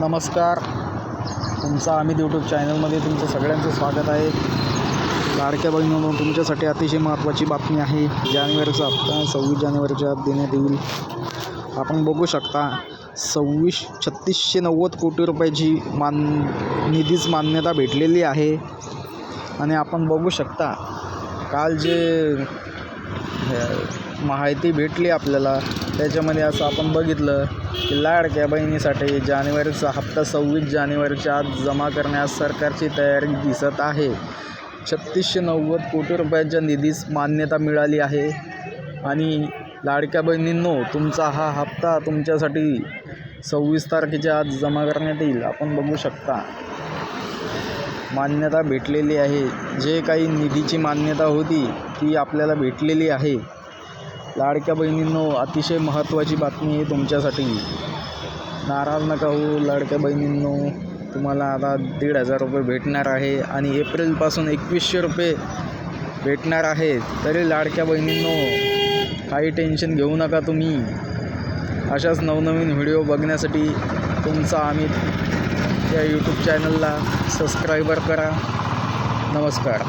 नमस्कार, तुमचा अमित यूट्यूब चॅनलमध्ये तुमचं सगळ्यांचं स्वागत आहे. लाडक्या बहिणींनो, तुमच्यासाठी अतिशय महत्त्वाची बातमी आहे. जानेवारीचा हप्ता 26 जानेवारीच्या आत देण्यात येईल. आपण बघू शकता 3690 कोटी रुपयाची निधीच मान्यता भेटलेली आहे. आणि आपण बघू शकता काल जे माहिती भेटली आपल्याला त्याच्यामध्ये असं आपण बघितलं की लाडक्या बहिणीसाठी जानेवारीचा हप्ता 26 जानेवारीच्या आत जमा करण्यास सरकारची तयारी दिसत आहे. 3690 कोटी रुपयाच्या निधीस मान्यता मिळाली आहे. आणि लाडक्या बहिणींनो, तुमचा हा हप्ता तुमच्यासाठी 26 तारखेच्या आत जमा करण्यात येईल. आपण बघू शकता मान्यता भेटलेली आहे. जे काही निधीची मान्यता होती ती आपल्याला भेटलेली आहे. लाडक्या बहिणींनो, अतिशय महत्त्वाची बातमी आहे तुमच्यासाठी. नाराज नका होऊ लाडक्या बहिणींनो. तुम्हाला आता 1,500 रुपये भेटणार आहे आणि एप्रिलपासून 2100 रुपये भेटणार आहे. तरी लाडक्या बहिणींनो, काही टेन्शन घेऊ नका तुम्ही. अशाच नवनवीन व्हिडिओ बघण्यासाठी तुमचा अमित या यूट्यूब चॅनलला सबस्क्राईबर करा. नमस्कार.